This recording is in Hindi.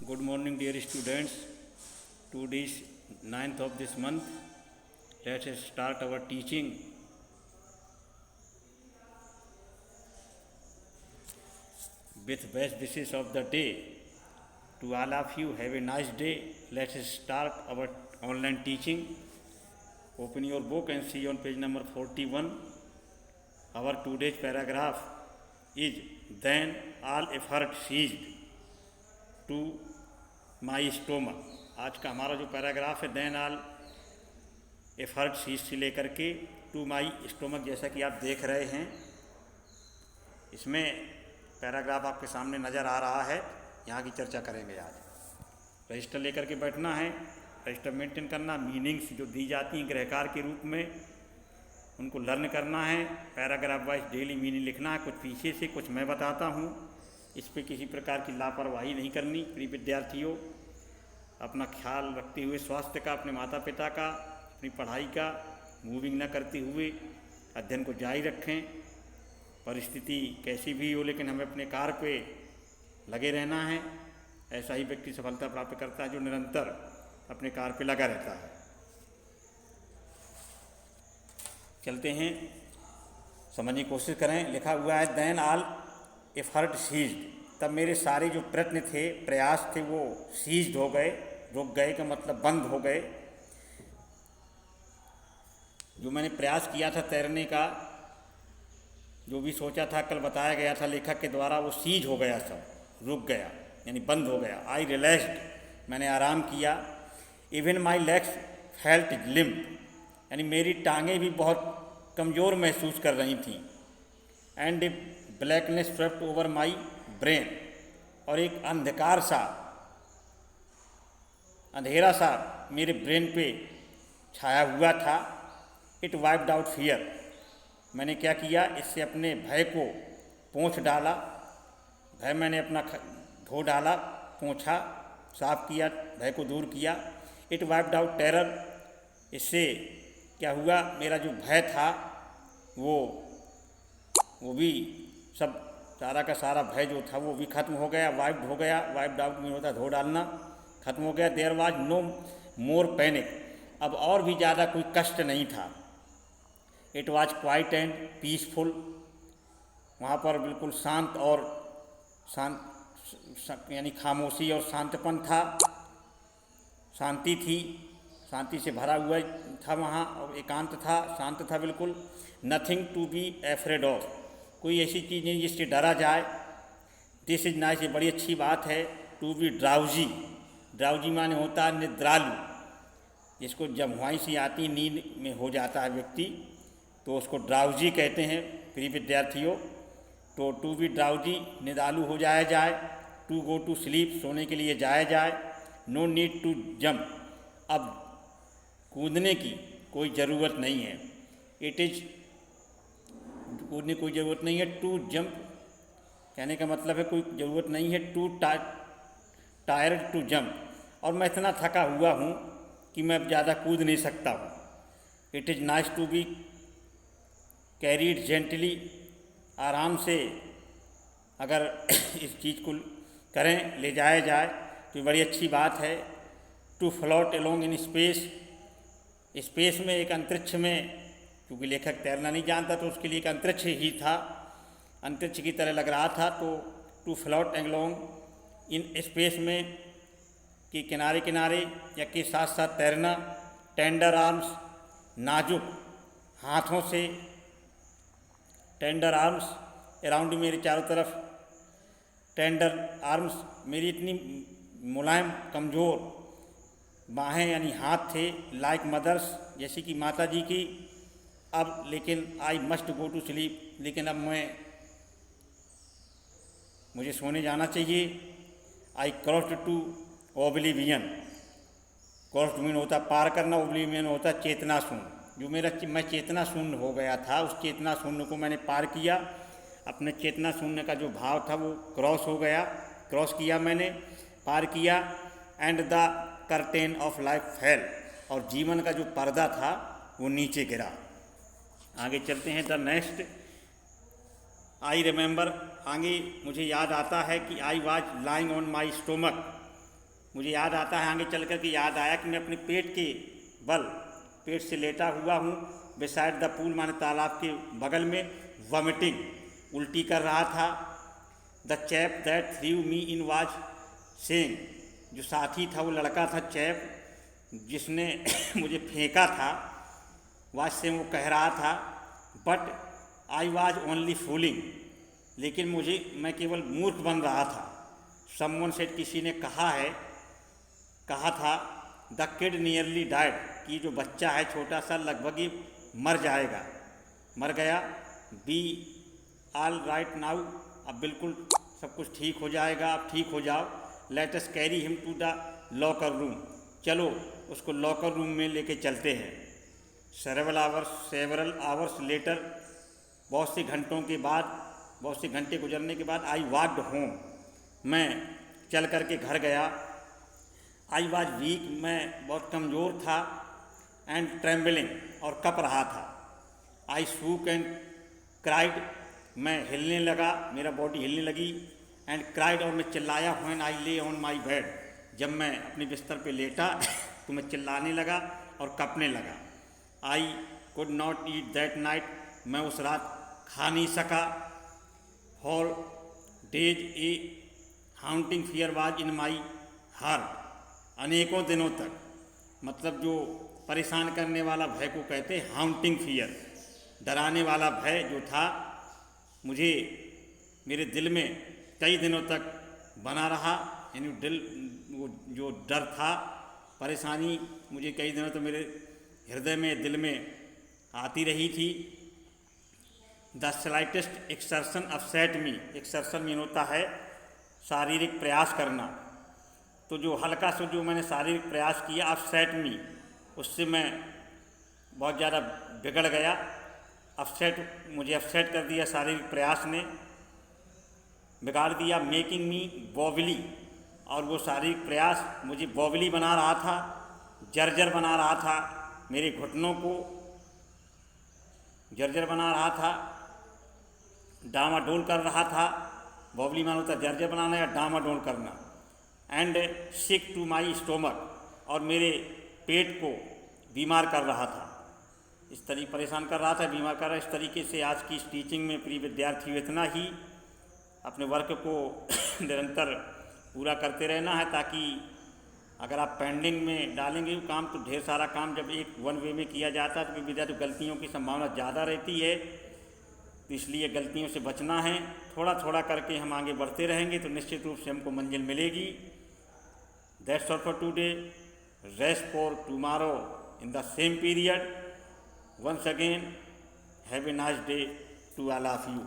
Good morning, dear students. Today is 9th of this month. Let us start our teaching. With best wishes of the day. To all of you, have a nice day. Let us start our online teaching. Open your book and see on page number 41. Our today's paragraph is, then all effort ceased to my stomach. आज का हमारा जो पैराग्राफ है, देन ऑल एफर्ट सीज से लेकर के टू माई स्टोमक, जैसा कि आप देख रहे हैं। इसमें पैराग्राफ आपके सामने नज़र आ रहा है। यहाँ की चर्चा करेंगे आज। रजिस्टर लेकर के बैठना है, रजिस्टर मेंटेन करना, मीनिंग्स जो दी जाती हैं गृहकार के रूप में उनको लर्न करना है। पैराग्राफ वाइज डेली मीनिंग लिखना है, कुछ पीछे से कुछ मैं बताता हूँ। इस पे किसी प्रकार की लापरवाही नहीं करनी। प्रिय विद्यार्थियों, अपना ख्याल रखते हुए स्वास्थ्य का, अपने माता पिता का, अपनी पढ़ाई का मूविंग न करते हुए अध्ययन को जारी रखें। परिस्थिति कैसी भी हो, लेकिन हमें अपने कार्य पे लगे रहना है। ऐसा ही व्यक्ति सफलता प्राप्त करता है जो निरंतर अपने कार्य पे लगा रहता है। चलते हैं, समझने की कोशिश करें। लिखा हुआ है, देन ऑल एफर्ट सीज्ड। तब मेरे सारे जो प्रयत्न थे, प्रयास थे, वो सीज्ड हो गए, रुक गए का मतलब बंद हो गए। जो मैंने प्रयास किया था तैरने का, जो भी सोचा था, कल बताया गया था लेखक के द्वारा, वो सीज हो गया, सब रुक गया, यानी बंद हो गया। आई रिलैक्स्ड, मैंने आराम किया। Even my legs felt limp, यानी मेरी टांगें भी बहुत कमज़ोर महसूस कर रही थीं। And A blackness swept over my brain, और एक अंधकार सा, अंधेरा सा मेरे ब्रेन पे छाया हुआ था। इट वाइप्ड आउट फियर, मैंने क्या किया, इससे अपने भय को पोंछ डाला। भय मैंने अपना धो डाला, पोंछा, साफ किया, भय को दूर किया। इट वाइप्ड आउट टेरर, इससे क्या हुआ, मेरा जो भय था वो भी सब, सारा का सारा भय जो था वो भी खत्म हो गया, वाइप्ड हो गया। वाइप्ड आउट में होता धो डालना, खत्म हो गया। There was no more panic, अब और भी ज़्यादा कोई कष्ट नहीं था। It was quite and peaceful, वहाँ पर बिल्कुल शांत और यानी खामोशी और शांतपन था, शांति थी, शांति से भरा हुआ था वहाँ, और एकांत था, शांत था बिल्कुल। Nothing to be afraid of, कोई ऐसी चीज़ नहीं जिससे डरा जाए। दिस इज नाइस, ये बड़ी अच्छी बात है। टू बी ड्राउजी, ड्राउजी माने होता है निद्रालु, जिसको जब सी आती, नींद में हो जाता है व्यक्ति, तो उसको ड्राउजी कहते हैं। प्रिय विद्यार्थियों, तो टू बी ड्राउजी, निदालु हो जाया जाए। टू गो टू स्लीप, सोने के लिए जाया जाए। नो नीड टू जंप, अब कूदने की कोई ज़रूरत नहीं है। इट इज़, कूदने की कोई ज़रूरत नहीं है। टू जंप कहने का मतलब है कोई ज़रूरत नहीं है। टू टायर्ड टू जंप, और मैं इतना थका हुआ हूँ कि मैं अब ज़्यादा कूद नहीं सकता हूँ। It is nice to be carried gently, आराम से अगर इस चीज़ को करें, ले जाया जाए, तो बड़ी अच्छी बात है। To float along in space, space में, एक अंतरिक्ष में, क्योंकि लेखक तैरना नहीं जानता तो उसके लिए एक अंतरिक्ष ही था, अंतरिक्ष की तरह लग रहा था। तो to float along in space में, कि किनारे किनारे या के साथ साथ तैरना। टेंडर आर्म्स, नाजुक हाथों से, टेंडर आर्म्स अराउंड, मेरे चारों तरफ। टेंडर आर्म्स, मेरी इतनी मुलायम कमज़ोर बाहें यानी हाथ थे। लाइक मदर्स, जैसे कि माता जी की। अब लेकिन I must go to sleep, लेकिन अब मुझे सोने जाना चाहिए। I crossed to oblivion, crossed mean होता पार करना, ओब्लिवियन होता चेतना शून्य। जो मैं चेतना शून्य हो गया था, उस चेतना शून्य को मैंने पार किया। अपने चेतना शून्य का जो भाव था वो क्रॉस हो गया, क्रॉस किया मैंने, पार किया। And the curtain of life fail, और जीवन का जो पर्दा था वो नीचे गिरा। आगे चलते हैं। द नेक्स्ट, आई रिमेंबर, आगे मुझे याद आता है कि I was lying on my stomach, मुझे याद आता है, आगे चल कर के याद आया कि मैं अपने पेट के बल, पेट से लेटा हुआ हूँ बिसाइड द पूल, माने तालाब के बगल में, वॉमिटिंग, उल्टी कर रहा था। The chap that threw me in was saying, जो साथी था वो लड़का था चैप जिसने मुझे फेंका था, वाज से वो कह रहा था, but I was only fooling, लेकिन मैं केवल मूर्ख बन रहा था। समवन सेड, किसी ने कहा था, द किड नियरली डाइड, कि जो बच्चा है छोटा सा लगभग ही मर गया। बी ऑल राइट नाउ, अब बिल्कुल सब कुछ ठीक हो जाएगा, अब ठीक हो जाओ। Let us carry him to the locker room, चलो उसको लॉकर रूम में लेके चलते हैं। सेवरल आवर्स लेटर, बहुत से घंटे गुजरने के बाद, आई वॉकड होम, मैं चल करके घर गया। आई वॉज वीक, मैं बहुत कमज़ोर था। एंड ट्रेम्बलिंग, और कँप रहा था। आई शूक एंड क्राइड, मैं हिलने लगा, मेरा बॉडी हिलने लगी। एंड क्राइड, और मैं चिल्लाया। व्हेन आई ले ऑन माई बेड, जब मैं अपने बिस्तर पे लेटा तो मैं चिल्लाने लगा और कँपने लगा। I could not eat that night, मैं उस रात खा नहीं सका। For days a haunting fear was in my heart, अनेकों दिनों तक, मतलब जो परेशान करने वाला भय को कहते हैं हाउंटिंग फियर, डराने वाला भय जो था मुझे मेरे दिल में कई दिनों तक बना रहा। यानी वो जो डर था, परेशानी मुझे कई दिनों तक मेरे हृदय में, दिल में आती रही थी। The slightest exertion upset me, exertion mean होता है शारीरिक प्रयास करना, तो जो हल्का सा जो मैंने शारीरिक प्रयास किया, अपसेट मी, उससे मैं बहुत ज़्यादा बिगड़ गया। मुझे अपसेट कर दिया, शारीरिक प्रयास ने बिगाड़ दिया। मेकिंग मी बॉबली, और वो शारीरिक प्रयास मुझे बॉबली बना रहा था, जर्जर बना रहा था, मेरे घुटनों को जर्जर बना रहा था, डामाडोल कर रहा था। बॉबली मानो होता जर्जर बनाना या डामाडोल करना। And sick to my stomach, और मेरे पेट को बीमार कर रहा था, इस तरीके परेशान कर रहा था, बीमार कर रहा। इस तरीके से आज की इस टीचिंग में प्रिय विद्यार्थियों इतना ही, अपने वर्क को निरंतर पूरा करते रहना है, ताकि अगर आप पेंडिंग में डालेंगे काम तो ढेर सारा काम जब एक वन वे में किया जाता है तो विद्यार्थी गलतियों की संभावना ज़्यादा रहती है। तो इसलिए गलतियों से बचना है। थोड़ा थोड़ा करके हम आगे बढ़ते रहेंगे तो निश्चित रूप से हमको मंजिल मिलेगी। That's all for today, rest for tomorrow in the same period. Once again, have a nice day to all of you.